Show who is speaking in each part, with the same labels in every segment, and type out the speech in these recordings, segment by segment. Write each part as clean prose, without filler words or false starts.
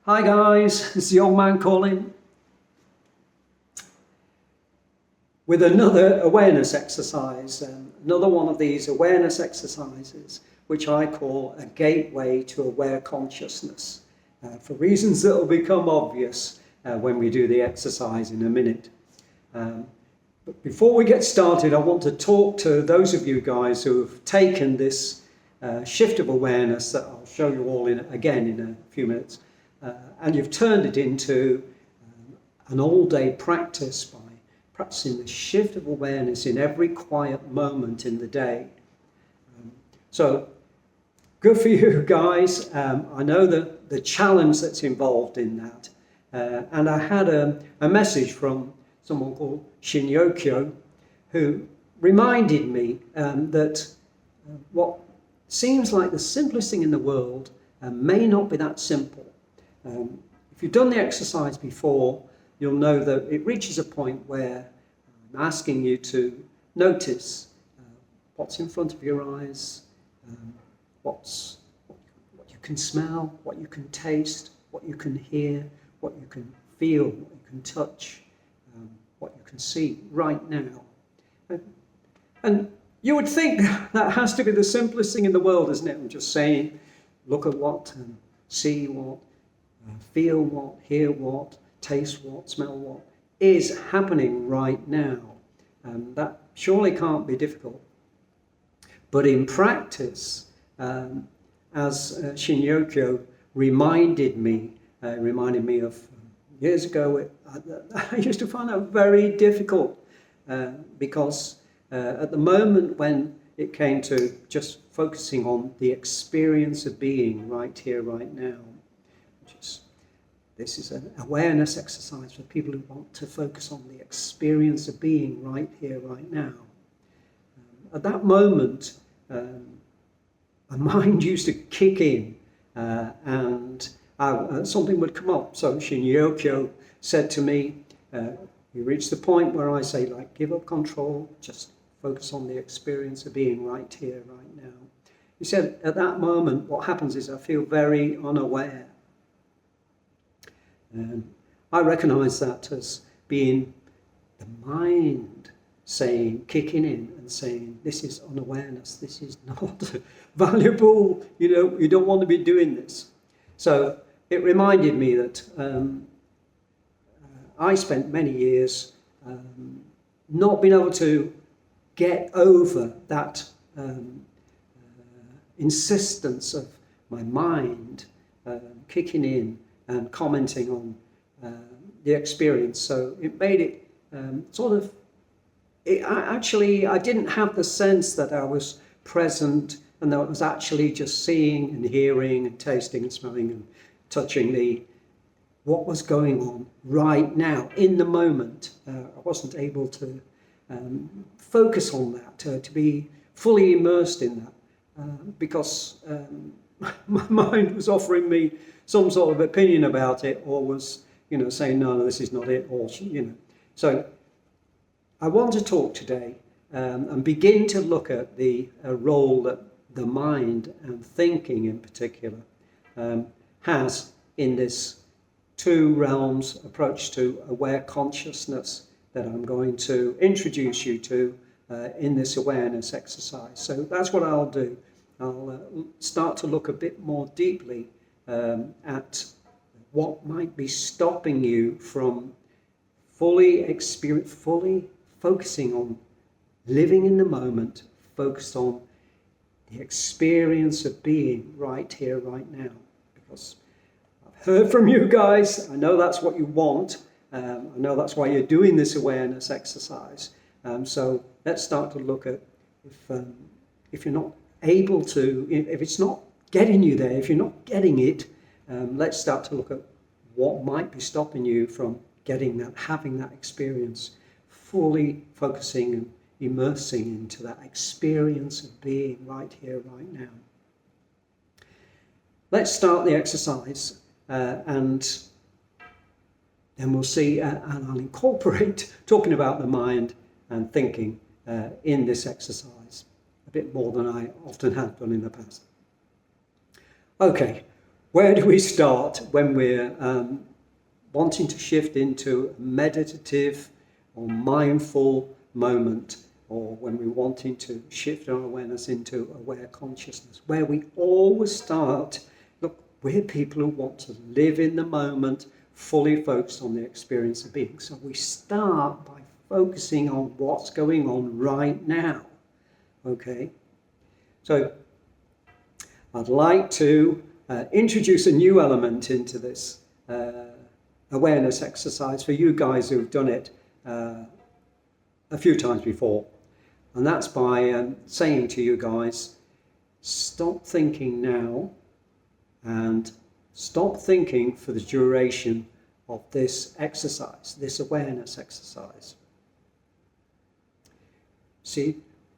Speaker 1: Hi guys, this is the old man calling with another awareness exercise, another one of these awareness exercises which I call a gateway to aware consciousness, for reasons that will become obvious when we do the exercise in a minute. But before we get started, I want to talk to those of you guys who have taken this shift of awareness that I'll show you all again in a few minutes, and you've turned it into an all-day practice by practicing the shift of awareness in every quiet moment in the day. So good for you guys. I know the challenge that's involved in that. And I had a message from someone called Shinyokyo who reminded me that what seems like the simplest thing in the world may not be that simple. If you've done the exercise before, you'll know that it reaches a point where I'm asking you to notice what's in front of your eyes, what you can smell, what you can taste, what you can hear, what you can feel, what you can touch, what you can see right now. And you would think that has to be the simplest thing in the world, isn't it? I'm just saying, look at what, see what, feel what, hear what, taste what, smell what is happening right now. That surely can't be difficult. But in practice, as Shinyokyo reminded me of years ago, I used to find that very difficult because at the moment when it came to just focusing on the experience of being right here, right now, this is an awareness exercise for people who want to focus on the experience of being right here, right now. At that moment, my mind used to kick in and something would come up. So Shinyokyo said to me, you reach the point where I say, like, give up control, just focus on the experience of being right here, right now. He said, at that moment, what happens is I feel very unaware. I recognize that as being the mind kicking in and saying, this is unawareness, this is not valuable, you don't want to be doing this. So it reminded me that I spent many years not being able to get over that insistence of my mind kicking in and commenting on the experience. So it made it I didn't have the sense that I was present and that I was actually just seeing and hearing and tasting and smelling and touching what was going on right now in the moment. I wasn't able to focus on that, to be fully immersed in that because my mind was offering me some sort of opinion about it, or was, saying, no, this is not it, or, So I want to talk today and begin to look at the role that the mind and thinking in particular has in this two realms approach to aware consciousness that I'm going to introduce you to in this awareness exercise. So that's what I'll do. I'll start to look a bit more deeply at what might be stopping you from fully focusing on living in the moment, focused on the experience of being right here, right now. Because I've heard from you guys, I know that's what you want. I know that's why you're doing this awareness exercise. So let's start to look at if you're not able to, if it's not getting you there, if you're not getting it, let's start to look at what might be stopping you from getting that, having that experience, fully focusing and immersing into that experience of being right here, right now. Let's start the exercise and then we'll see, and I'll incorporate talking about the mind and thinking in this exercise a bit more than I often have done in the past. Okay, where do we start when we're wanting to shift into a meditative or mindful moment, or when we're wanting to shift our awareness into aware consciousness, where we always start? Look, we're people who want to live in the moment, fully focused on the experience of being. So we start by focusing on what's going on right now. Okay? So I'd like to introduce a new element into this awareness exercise for you guys who've done it a few times before. And that's by saying to you guys, stop thinking now and stop thinking for the duration of this exercise, this awareness exercise. See,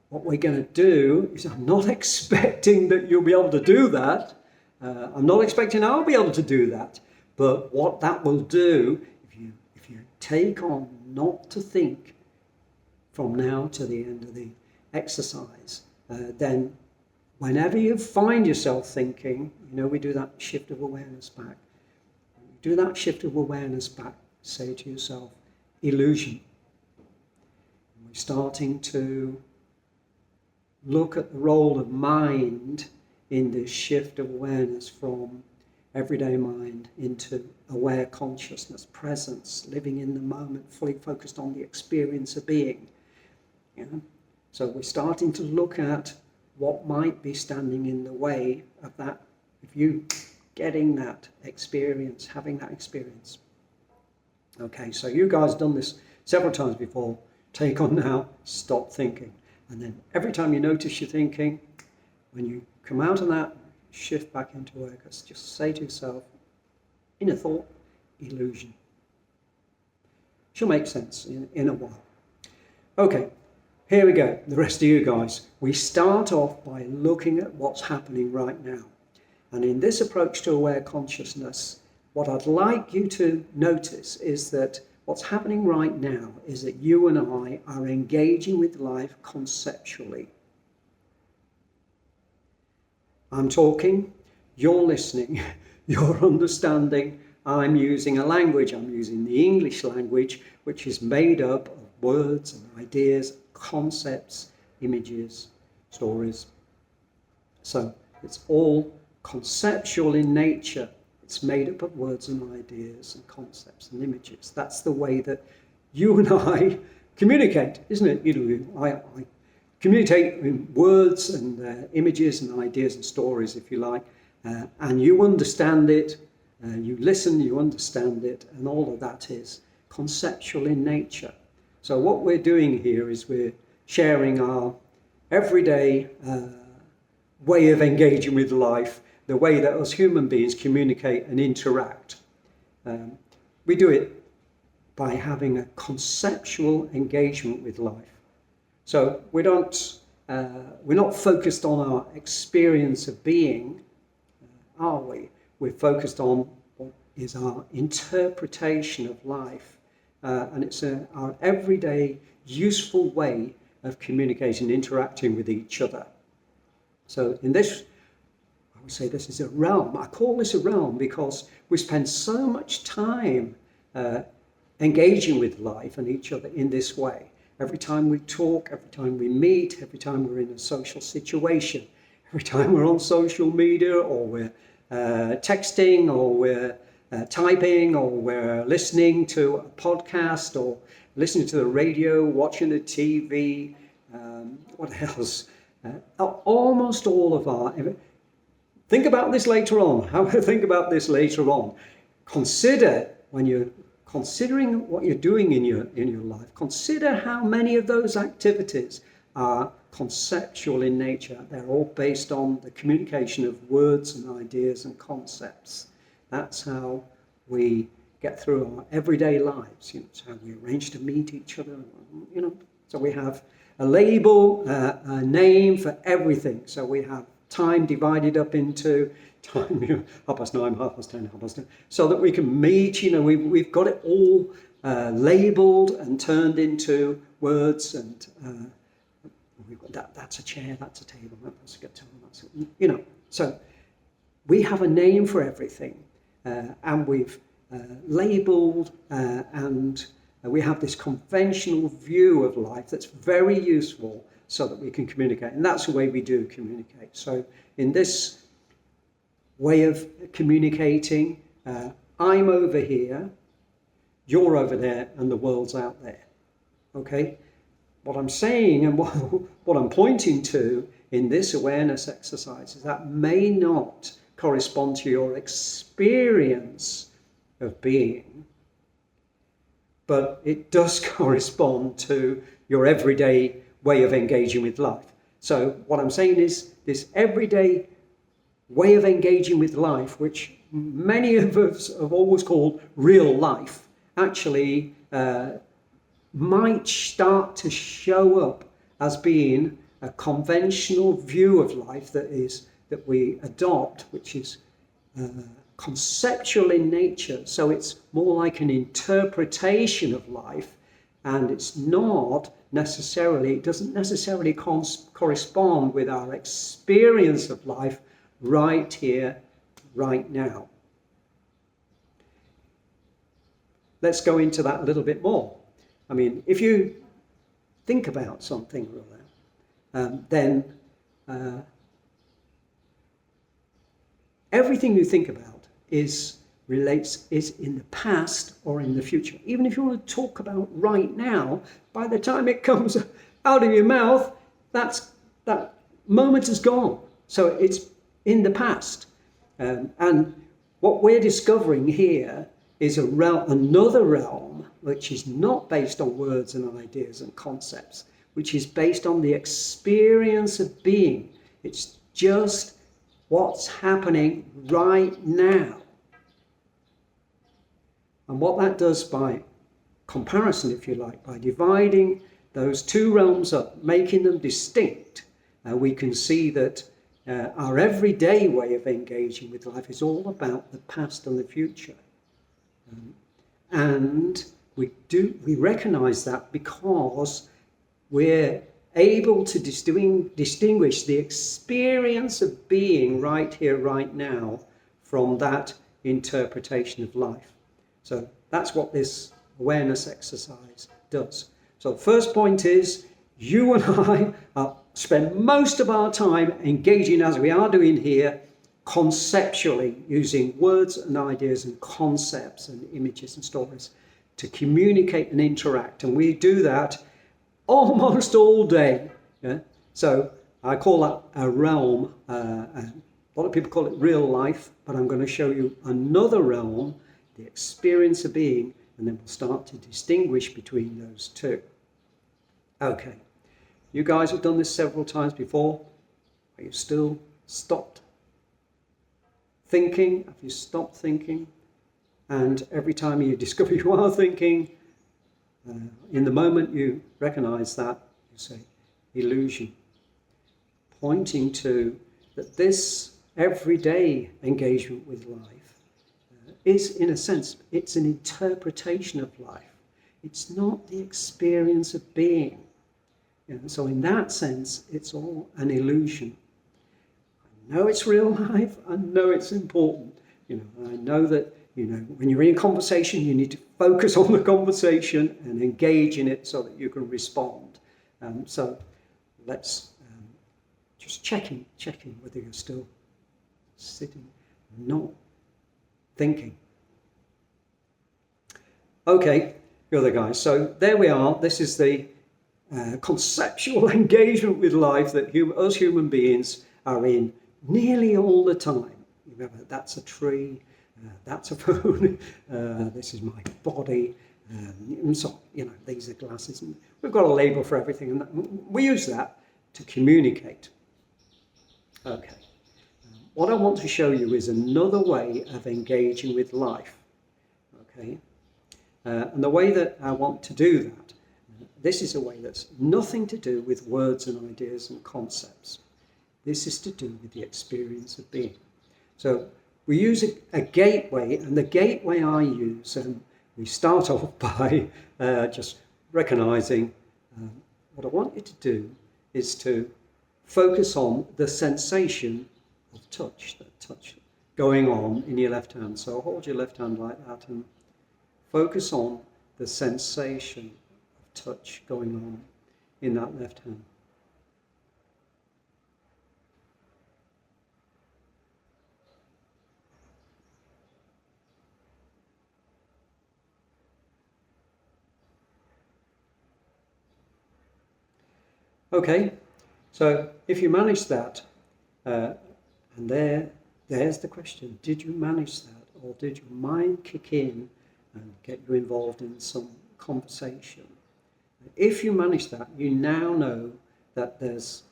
Speaker 1: what we're going to do is, I'm not expecting that you'll be able to do that. I'm not expecting I'll be able to do that. But what that will do, if you take on not to think from now to the end of the exercise, then whenever you find yourself thinking, we do that shift of awareness back. Do that shift of awareness back. Say to yourself, illusion. We're starting to look at the role of mind in this shift of awareness from everyday mind into aware consciousness, presence, living in the moment, fully focused on the experience of being. So we're starting to look at what might be standing in the way of that, of you getting that experience, having that experience. Okay, so you guys have done this several times before. Take on now, stop thinking. And then every time you notice you're thinking, when you come out of that, shift back into awareness. Just say to yourself, inner thought, illusion. She'll make sense in a while. Okay, here we go. The rest of you guys. We start off by looking at what's happening right now. And in this approach to aware consciousness, what I'd like you to notice is that what's happening right now is that you and I are engaging with life conceptually. I'm talking, you're listening, you're understanding. I'm using a language, I'm using the English language, which is made up of words and ideas, concepts, images, stories. So it's all conceptual in nature. It's made up of words and ideas and concepts and images. That's the way that you and I communicate, isn't it? I communicate in words and images and ideas and stories, if you like, and you understand it, you listen, you understand it, and all of that is conceptual in nature. So what we're doing here is we're sharing our everyday way of engaging with life, the way that us human beings communicate and interact. We do it by having a conceptual engagement with life. So we're not focused on our experience of being, are we? We're focused on what is our interpretation of life. And it's our everyday useful way of communicating, interacting with each other. So in this, I would say this is a realm. I call this a realm because we spend so much time engaging with life and each other in this way. Every time we talk, every time we meet, every time we're in a social situation, every time we're on social media, or we're texting, or we're typing, or we're listening to a podcast, or listening to the radio, watching the TV, what else? Almost all of our... Think about this later on. Think about this later on. Consider, when you're considering what you're doing in your life, consider how many of those activities are conceptual in nature. They're all based on the communication of words and ideas and concepts. That's how we get through our everyday lives. It's how we arrange to meet each other. So we have a label, a name for everything. So we have time divided up into time, 9:30, 10:30, 10:10, so that we can meet. We've got it all labelled and turned into words, and we've got that's a chair, that's a table, that's a guitar, so we have a name for everything, and we've labelled and we have this conventional view of life that's very useful so that we can communicate. And that's the way we do communicate. So in this way of communicating, I'm over here, you're over there, and the world's out there. Okay? What I'm saying and what I'm pointing to in this awareness exercise is that may not correspond to your experience of being, but it does correspond to your everyday way of engaging with life. So what I'm saying is this everyday way of engaging with life, which many of us have always called real life, actually might start to show up as being a conventional view of life that we adopt, which is conceptual in nature. So it's more like an interpretation of life, and it's not necessarily, it doesn't necessarily correspond with our experience of life right here, right now. Let's go into that a little bit more. I mean, if you think about something, then everything you think about is in the past or in the future. Even if you want to talk about right now, by the time it comes out of your mouth, that moment is gone. So it's in the past. And what we're discovering here is another realm which is not based on words and ideas and concepts, which is based on the experience of being. It's just what's happening right now. And what that does by comparison, if you like, by dividing those two realms up, making them distinct, we can see that our everyday way of engaging with life is all about the past and the future. And we recognize that because we're able to distinguish the experience of being right here, right now, from that interpretation of life. So that's what this awareness exercise does. So the first point is, you and I spend most of our time engaging, as we are doing here, conceptually, using words and ideas and concepts and images and stories to communicate and interact. And we do that almost all day. Yeah? So I call that a realm. A lot of people call it real life, but I'm going to show you another realm, the experience of being, and then we'll start to distinguish between those two. Okay, you guys have done this several times before. Are you still stopped thinking? Have you stopped thinking? And every time you discover you are thinking, in the moment you recognize that, you say illusion, pointing to that this everyday engagement with life is, in a sense, it's an interpretation of life. It's not the experience of being. And so in that sense, it's all an illusion. I know it's real life. I know it's important. I know that, when you're in a conversation, you need to focus on the conversation and engage in it so that you can respond. So let's just checking whether you're still sitting, not thinking. Okay, the other guys. So there we are. This is the conceptual engagement with life that us human beings are in nearly all the time. Remember, that's a tree, that's a phone, this is my body, and so, these are glasses. And we've got a label for everything, and we use that to communicate. Okay. What I want to show you is another way of engaging with life. Okay. And the way that I want to do that, this is a way that's nothing to do with words and ideas and concepts. This is to do with the experience of being. So we use a gateway, and the gateway I use, we start off by just recognizing what I want you to do is to focus on the sensation of touch, going on in your left hand. So hold your left hand like that and focus on the sensation of touch going on in that left hand. Okay, so if you manage that, and there's the question, did you manage that, or did your mind kick in and get you involved in some conversation? If you manage that, you now know that there's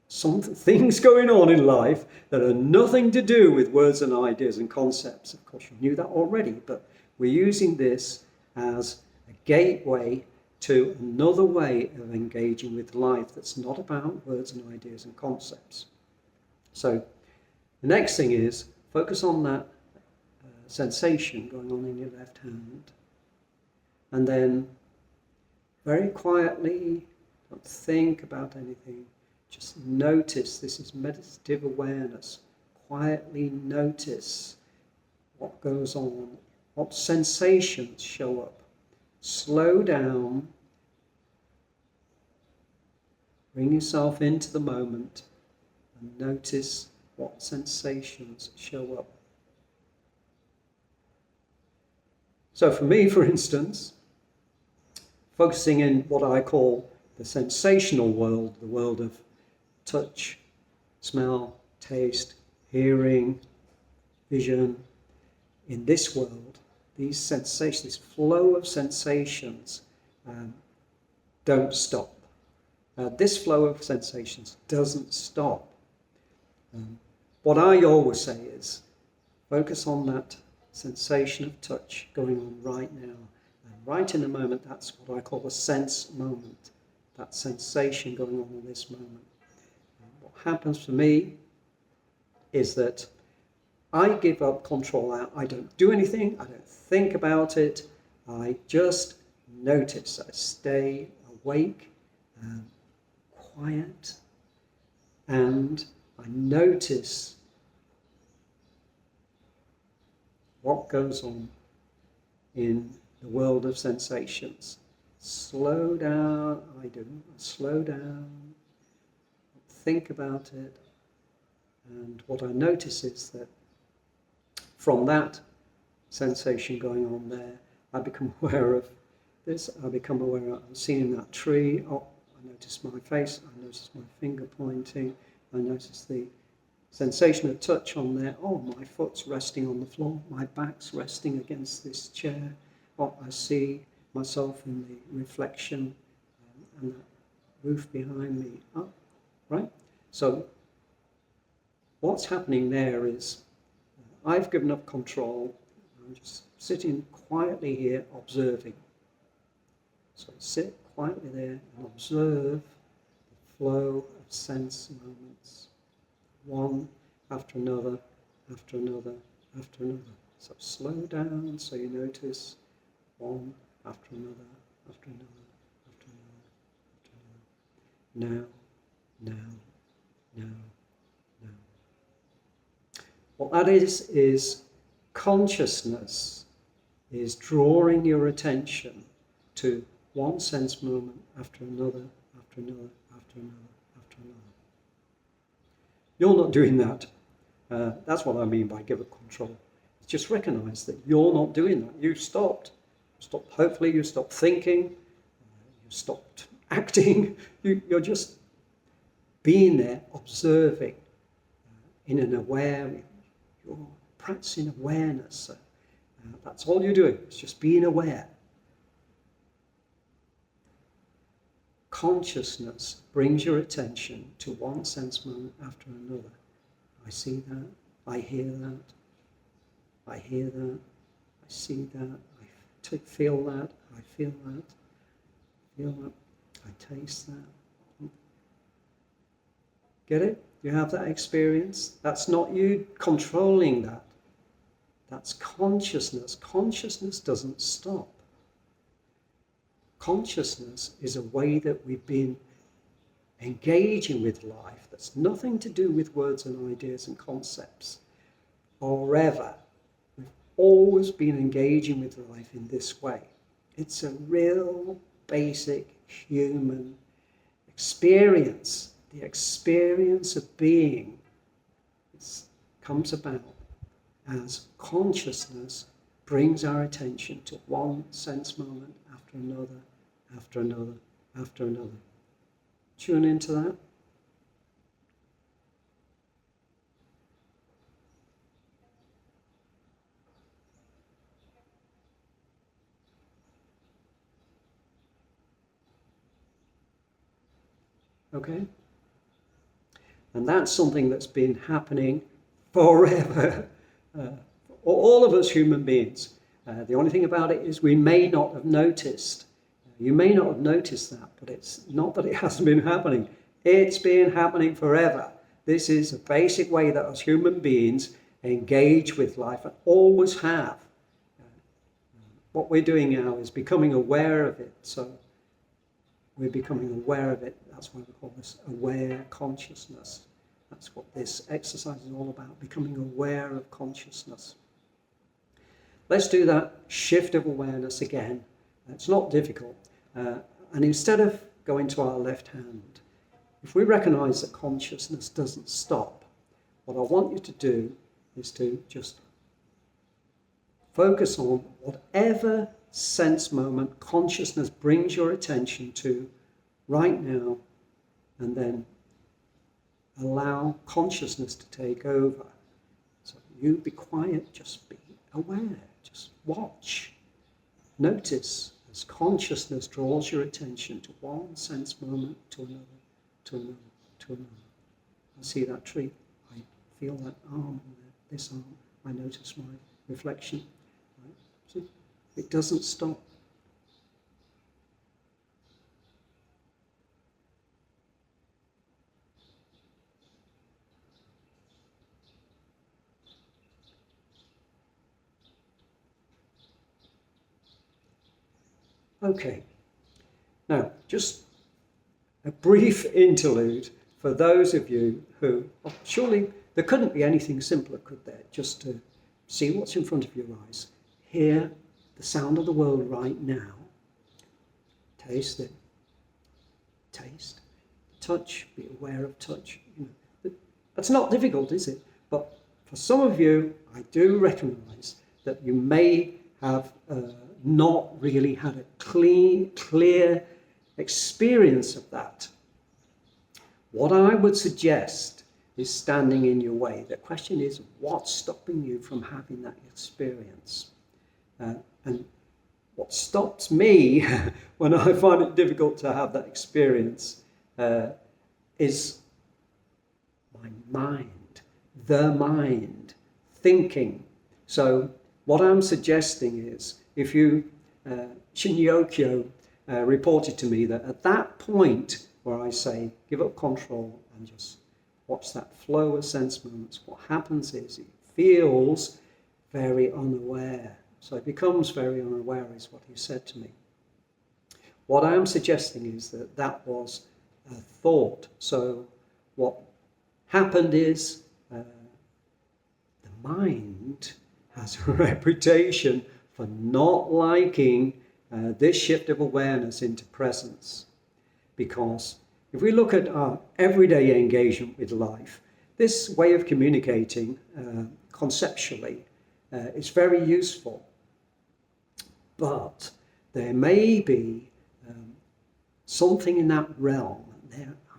Speaker 1: some things going on in life that are nothing to do with words and ideas and concepts. Of course, you knew that already, but we're using this as a gateway to another way of engaging with life that's not about words and ideas and concepts. So the next thing is focus on that sensation going on in your left hand, and then very quietly, don't think about anything, just notice. This is meditative awareness. Quietly notice what goes on, what sensations show up. Slow down, bring yourself into the moment and notice what sensations show up. So for me, for instance, focusing in what I call the sensational world, the world of touch, smell, taste, hearing, vision, in this world, these sensations, this flow of sensations don't stop. This flow of sensations doesn't stop. What I always say is, focus on that sensation of touch going on right now. And right in the moment, that's what I call the sense moment. That sensation going on in this moment. And what happens for me is that I give up control out. I don't do anything. I don't think about it. I just notice. I stay awake, quiet, and I notice what goes on in the world of sensations. Slow down, I do. I slow down, think about it, and what I notice is that from that sensation going on there, I become aware of this. I become aware of, I'm seeing that tree. Oh, I notice my face. I notice my finger pointing. I notice the sensation of touch on there. Oh, my foot's resting on the floor. My back's resting against this chair. Oh, I see myself in the reflection and that roof behind me. Oh, right? So what's happening there is I've given up control. I'm just sitting quietly here observing. So sit quietly there and observe the flow of sense moments, one after another, after another, after another. So slow down so you notice one after another, after another, after another, after another. Now, now, now, now. What that is consciousness is drawing your attention to one sense moment after another, after another, after another, after another. You're not doing that. That's what I mean by give up control. Just recognize that you're not doing that. You've stopped. Hopefully you stopped thinking. You stopped acting. You're just being there, observing in an aware. You're practicing awareness. That's all you're doing. It's just being aware. Consciousness brings your attention to one sense moment after another. I see that. I hear that. I hear that. I see that. I feel that. I feel that. Feel that. I taste that. Get it? You have that experience? That's not you controlling that. That's consciousness. Consciousness doesn't stop. Consciousness is a way that we've been engaging with life that's nothing to do with words and ideas and concepts. forever. We've always been engaging with life in this way. It's a real basic human experience. The experience of being comes about as consciousness brings our attention to one sense moment after another, after another, after another. Tune into that. Okay? And that's something that's been happening forever. All of us human beings. The only thing about it is we may not have noticed. You may not have noticed that, but it's not that it hasn't been happening. It's been happening forever. This is a basic way that us human beings engage with life and always have. What we're doing now is becoming aware of it. So we're becoming aware of it. That's why we call this aware consciousness. That's what this exercise is all about, becoming aware of consciousness. Let's do that shift of awareness again. It's not difficult. And instead of going to our left hand, if we recognize that consciousness doesn't stop, what I want you to do is to just focus on whatever sense moment consciousness brings your attention to right now, and then allow consciousness to take over. So you be quiet, just be aware, just watch. Notice as consciousness draws your attention to one sense moment, to another, to another, to another. I see that tree, I feel that arm, this arm, I notice my reflection. Right? See, it doesn't stop. Okay, now just a brief interlude for those of you who, surely there couldn't be anything simpler, could there? Just to see what's in front of your eyes, hear the sound of the world right now, taste it, taste, touch, be aware of touch. That's not difficult, is it? But for some of you, I do recognise that you may have not really had a clear experience of that. What I would suggest is standing in your way. The question is, what's stopping you from having that experience? And what stops me when I find it difficult to have that experience is my mind, the mind, thinking. So what I'm suggesting is, if you, Shinryokyo reported to me that at that point where I say, give up control and just watch that flow of sense moments, what happens is it feels very unaware. So it becomes very unaware is what he said to me. What I am suggesting is that that was a thought. So what happened is the mind has a reputation for not liking this shift of awareness into presence. Because if we look at our everyday engagement with life, this way of communicating conceptually is very useful. But there may be something in that realm.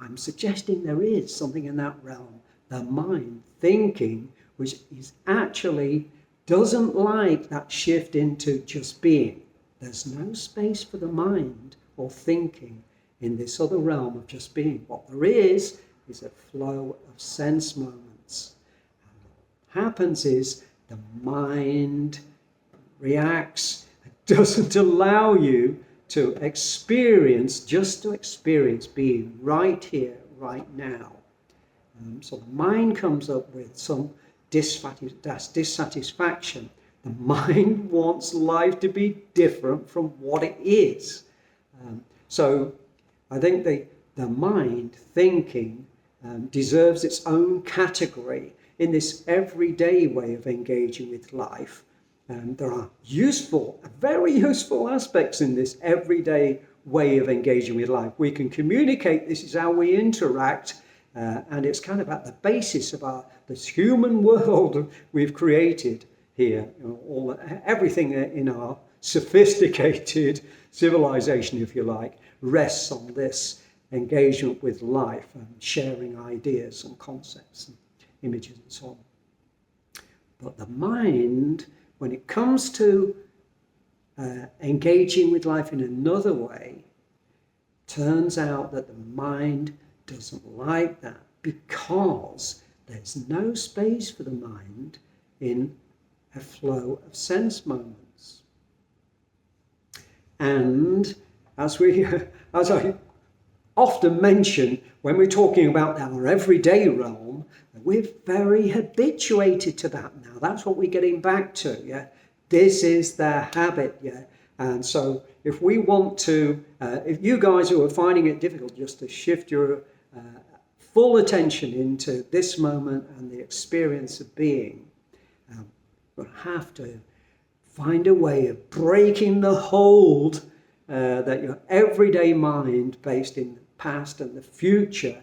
Speaker 1: I'm suggesting there is something in that realm, the mind thinking, which is actually doesn't like that shift into just being. There's no space for the mind or thinking in this other realm of just being. What there is a flow of sense moments. And what happens is the mind reacts, doesn't allow you to experience, just to experience being right here, right now. So the mind comes up with some dissatisfaction. The mind wants life to be different from what it is. So I think the mind thinking deserves its own category in this everyday way of engaging with life, there are very useful aspects in this everyday way of engaging with life. We can communicate, this is how we interact, and it's kind of at the basis of this human world we've created here. Everything in our sophisticated civilization, if you like, rests on this engagement with life and sharing ideas and concepts and images and so on. But the mind, when it comes to engaging with life in another way, turns out that the mind doesn't like that, because there's no space for the mind in a flow of sense moments. And as I often mention when we're talking about our everyday realm, we're very habituated to that now. That's what we're getting back to, yeah? This is their habit, yeah? And so if we want to, if you guys who are finding it difficult just to shift your full attention into this moment and the experience of being, we'll have to find a way of breaking the hold that your everyday mind, based in the past and the future,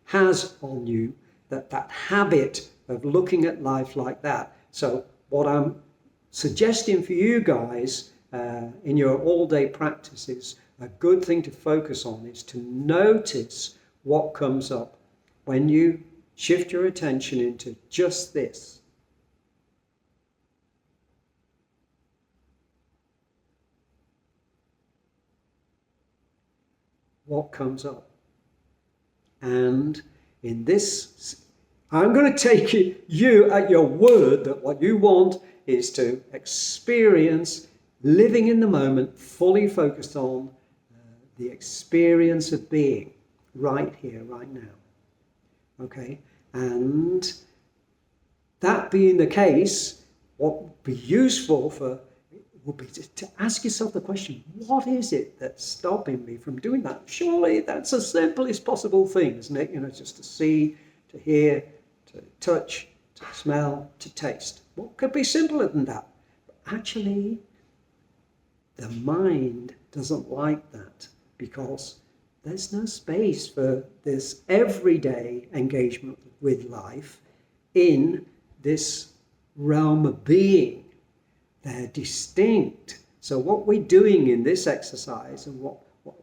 Speaker 1: has on you, that habit of looking at life like that. So what I'm suggesting for you guys in your all-day practices, a good thing to focus on is to notice what comes up when you shift your attention into just this. What comes up? And in this, I'm going to take you at your word that what you want is to experience living in the moment, fully focused on the experience of being right here, right now. Okay? And that being the case, what would be useful would be to ask yourself the question, what is it that's stopping me from doing that? Surely that's the simplest possible thing, isn't it? Just to see, to hear, to touch, to smell, to taste. What could be simpler than that? But actually, the mind doesn't like that, because there's no space for this everyday engagement with life in this realm of being. They're distinct. So what we're doing in this exercise, and what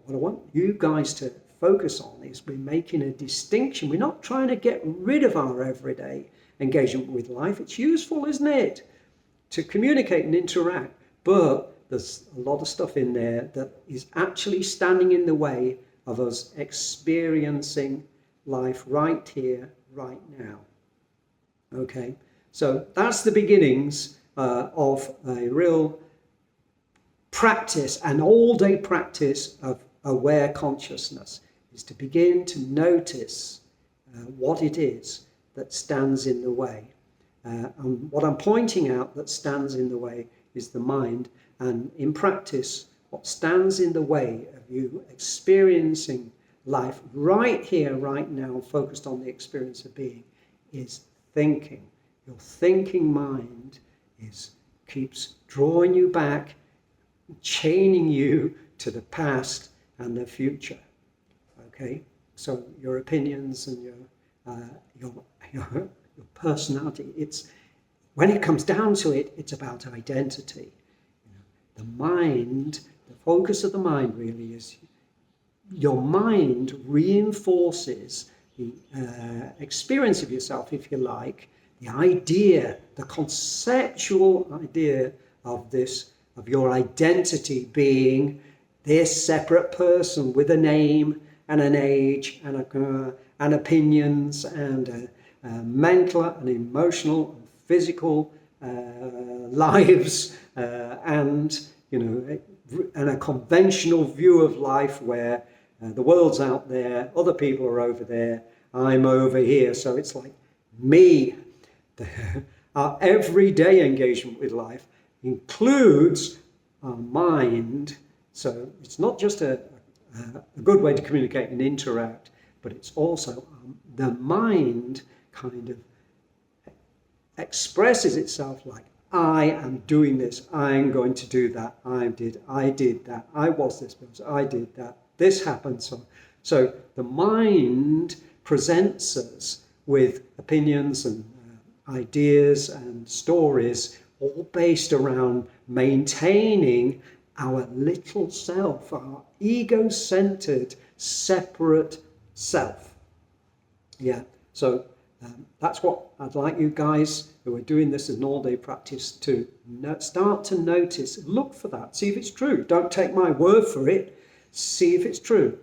Speaker 1: I want you guys to focus on, is we're making a distinction. We're not trying to get rid of our everyday engagement with life. It's useful, isn't it, to communicate and interact, but there's a lot of stuff in there that is actually standing in the way of us experiencing life right here, right now. Okay, so that's the beginnings of a real practice, an all-day practice of aware consciousness, is to begin to notice what it is that stands in the way. And what I'm pointing out that stands in the way is the mind. And in practice, what stands in the way of you experiencing life right here, right now, focused on the experience of being, is thinking. Your thinking mind keeps drawing you back, chaining you to the past and the future. Okay, so your opinions and your personality. When it comes down to it, it's about identity. The mind, the focus of the mind really is your mind reinforces the experience of yourself, if you like, the idea, the conceptual idea of your identity being this separate person with a name and an age and opinions and mental and emotional and physical lives and a conventional view of life where the world's out there, other people are over there, I'm over here. So it's like me. Our everyday engagement with life includes our mind. So it's not just a good way to communicate and interact, but it's also the mind kind of expresses itself like, I am doing this, I'm going to do that, I did that, I was this person, I did that, this happened. So the mind presents us with opinions and ideas and stories, all based around maintaining our little self, our ego-centered, separate self. Yeah, so that's what I'd like you guys who are doing this as an all-day practice to start to notice. Look for that. See if it's true. Don't take my word for it. See if it's true.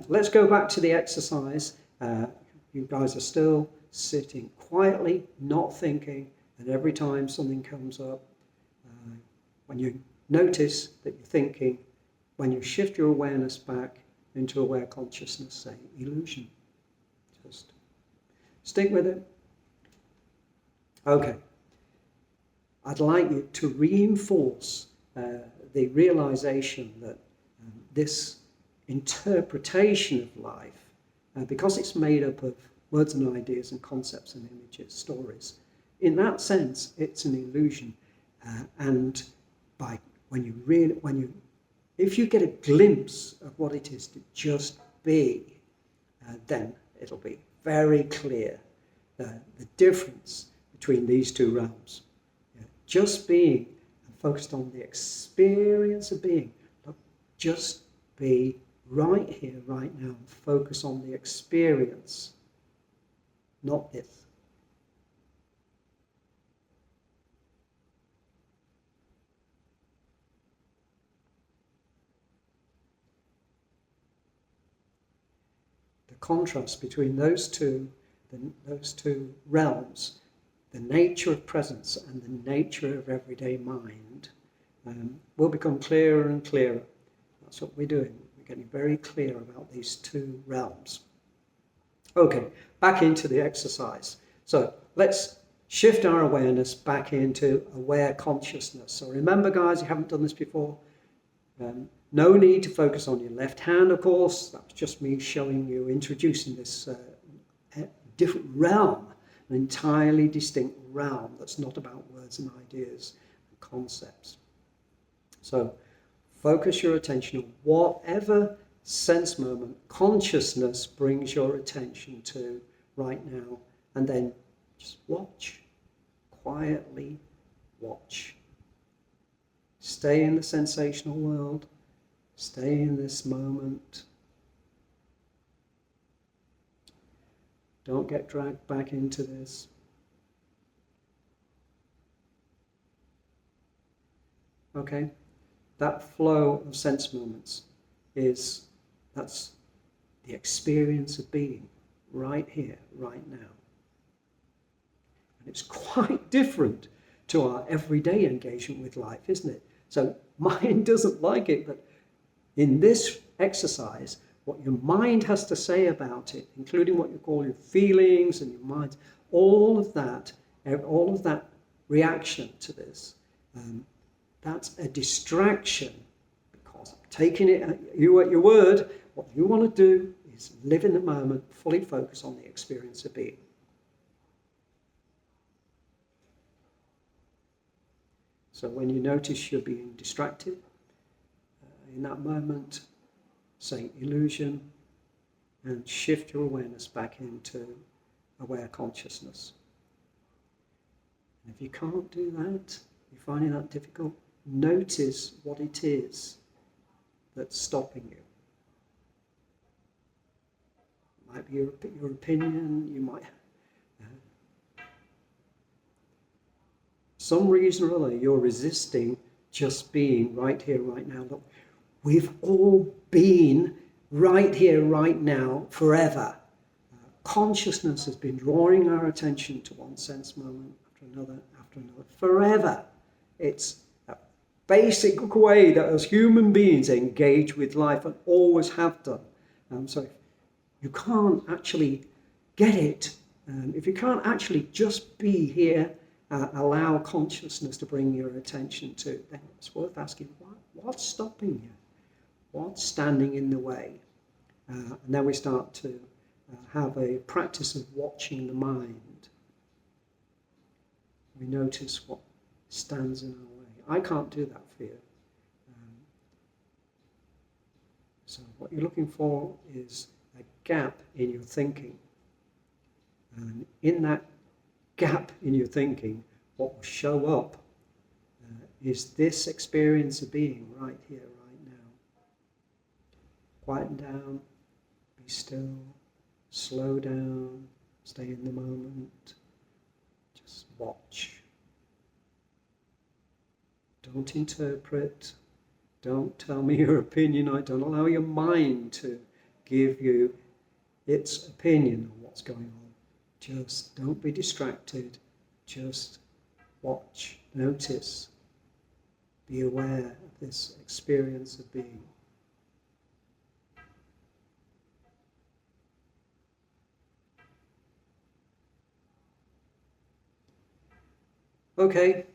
Speaker 1: Let's go back to the exercise. You guys are still sitting quietly, not thinking, and every time something comes up, when you notice that you're thinking, when you shift your awareness back into aware consciousness, say illusion. Just stick with it. Okay. I'd like you to reinforce the realization that this interpretation of life, because it's made up of words and ideas and concepts and images, stories, in that sense, it's an illusion. And if you get a glimpse of what it is to just be, then it'll be very clear the difference between these two realms. Just being and focused on the experience of being. Look, just be right here, right now, and focus on the experience, not this. The contrast between those two realms, the nature of presence and the nature of everyday mind, will become clearer and clearer. That's what we're doing. We're getting very clear about these two realms. Okay, back into the exercise. So let's shift our awareness back into aware consciousness. So remember, guys, you haven't done this before. No need to focus on your left hand, of course. That's just me showing you, introducing this different realm, an entirely distinct realm that's not about words and ideas and concepts. So focus your attention on whatever sense moment, consciousness brings your attention to right now, and then just watch, quietly watch. Stay in the sensational world, stay in this moment. Don't get dragged back into this. Okay? That flow of sense moments that's the experience of being right here, right now. And it's quite different to our everyday engagement with life, isn't it? So mind doesn't like it, but in this exercise, what your mind has to say about it, including what you call your feelings and your mind, all of that reaction to this, that's a distraction, because I'm taking it at you at your word. What you want to do is live in the moment, fully focus on the experience of being. So when you notice you're being distracted, in that moment, say illusion, and shift your awareness back into aware consciousness. And if you can't do that, you're finding that difficult, notice what it is that's stopping you. It might be your opinion, you might... some reason or other, you're resisting just being right here, right now. Look, we've all been right here, right now, forever. Consciousness has been drawing our attention to one sense moment after another, forever. It's a basic way that as human beings engage with life and always have done. So if you can't actually get it, if you can't actually just be here, allow consciousness to bring your attention to, then it's worth asking, what's stopping you? What's standing in the way? And then we start to have a practice of watching the mind. We notice what stands in our way. I can't do that for you. So what you're looking for is a gap in your thinking. And in that gap in your thinking, what will show up is this experience of being right here, right now. Quieten down, be still, slow down, stay in the moment, just watch. Don't interpret, don't tell me your opinion, don't allow your mind to give you its opinion on what's going on. Just don't be distracted, just watch, notice, be aware of this experience of being. Okay,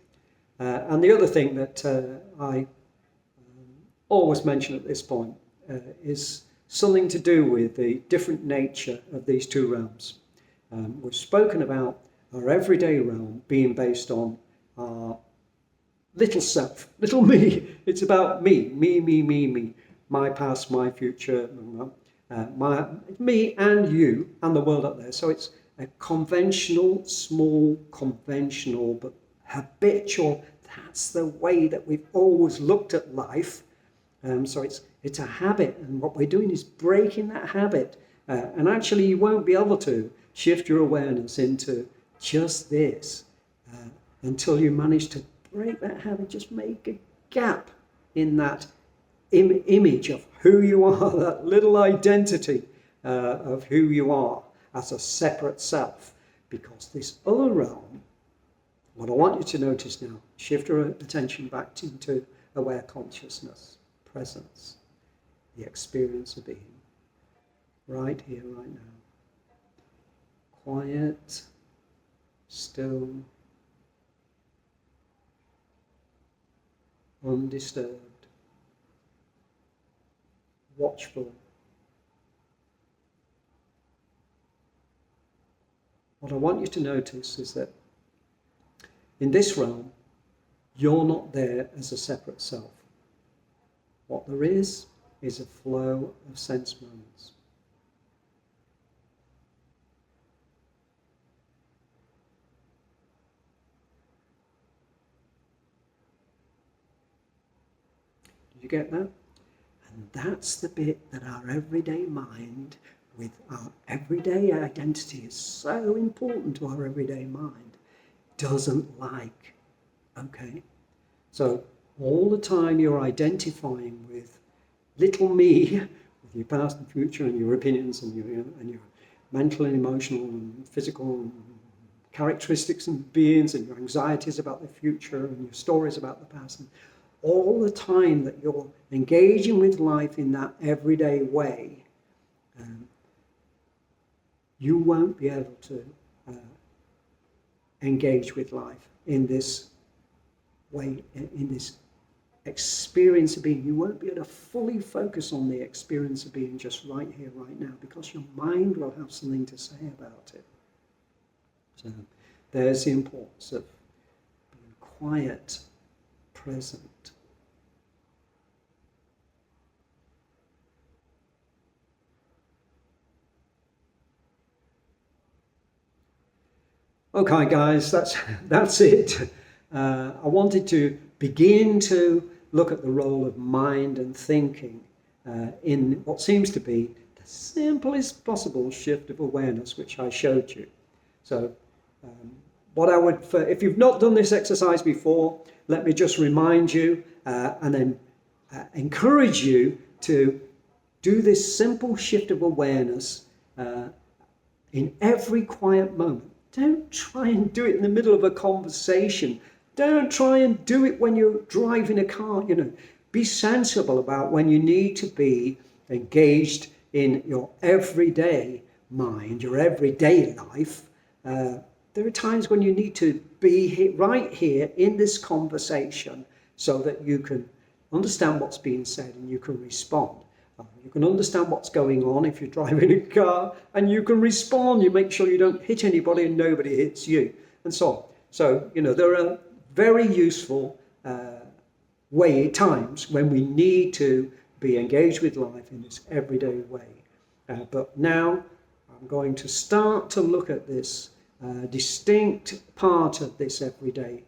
Speaker 1: and the other thing that I always mention at this point is something to do with the different nature of these two realms. We've spoken about our everyday realm being based on our little self, little me. It's about me, my past, my future, me and you and the world up there. So it's a conventional, small, conventional, but habitual. That's the way that we've always looked at life. So it's a habit, and what we're doing is breaking that habit. And actually, you won't be able to shift your awareness into just this until you manage to break that habit. Just make a gap in that image of who you are, that little identity of who you are as a separate self. Because this other realm, what I want you to notice now, shift your attention back into aware consciousness, presence, the experience of being, right here, right now. Quiet, still, undisturbed, watchful. What I want you to notice is that in this realm, you're not there as a separate self. What there is a flow of sense moments. Did you get that? And that's the bit that our everyday mind, with our everyday identity, is so important to our everyday mind, doesn't like. Okay? So all the time you're identifying with little me, with your past and future and your opinions and your mental and emotional and physical characteristics and beings and your anxieties about the future and your stories about the past. And all the time that you're engaging with life in that everyday way, you won't be able to engage with life in this way, in this experience of being. You won't be able to fully focus on the experience of being just right here, right now, because your mind will have something to say about it. So there's the importance of being quiet, present. Okay, guys, that's it. I wanted to begin to look at the role of mind and thinking in what seems to be the simplest possible shift of awareness, which I showed you. So what I would, if you've not done this exercise before, let me just remind you and then encourage you to do this simple shift of awareness in every quiet moment. Don't try and do it in the middle of a conversation. Don't try and do it when you're driving a car. Be sensible about when you need to be engaged in your everyday mind, your everyday life. There are times when you need to be right here in this conversation so that you can understand what's being said and you can respond. You can understand what's going on if you're driving a car, and you can respond. You make sure you don't hit anybody and nobody hits you, and so on. So, there are very useful times when we need to be engaged with life in this everyday way. But now I'm going to start to look at this distinct part of this everyday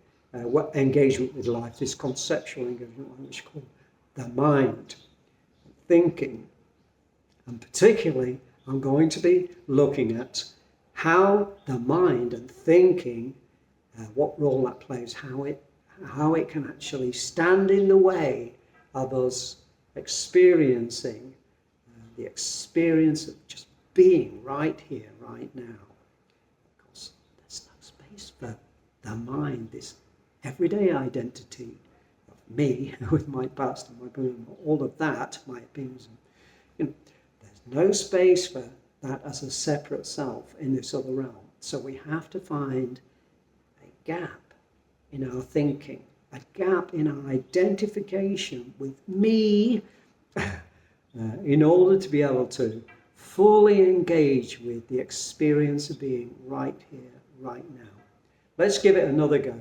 Speaker 1: engagement with life, this conceptual engagement, which is called the mind, thinking. And particularly, I'm going to be looking at how the mind and thinking, what role that plays, how it can actually stand in the way of us experiencing the experience of just being right here, right now. Because there's no space for the mind, this everyday identity of me with my past and my present, all of that, my opinions. There's no space for that as a separate self in this other realm. So we have to find a gap in our thinking, a gap in our identification with me, in order to be able to fully engage with the experience of being right here, right now. Let's give it another go.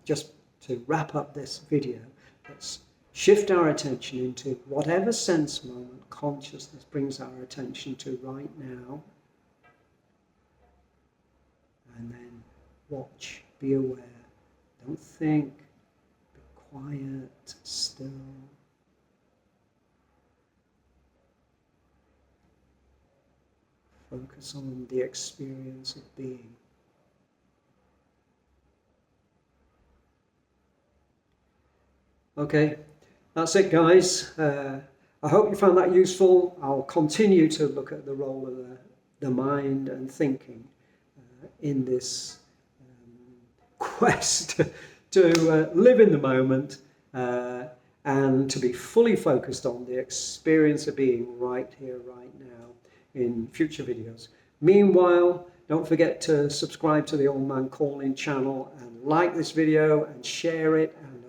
Speaker 1: Just to wrap up this video, let's shift our attention into whatever sense moment consciousness brings our attention to right now. And then watch, be aware, don't think, be quiet, still. Focus on the experience of being. Okay, that's it, guys. I hope you found that useful. I'll continue to look at the role of the mind and thinking in this quest to live in the moment and to be fully focused on the experience of being right here, right now, in future videos. Meanwhile, don't forget to subscribe to the Old Man Calling channel and like this video and share it, and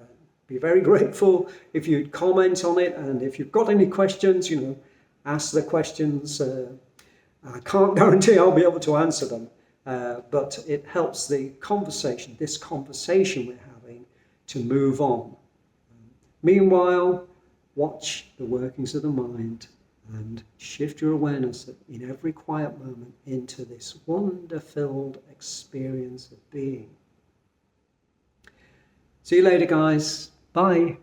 Speaker 1: be very grateful if you'd comment on it, and if you've got any questions, ask the questions. I can't guarantee I'll be able to answer them, but it helps the conversation, this conversation we're having, to move on. Meanwhile, watch the workings of the mind and shift your awareness in every quiet moment into this wonder-filled experience of being. See you later, guys. Bye.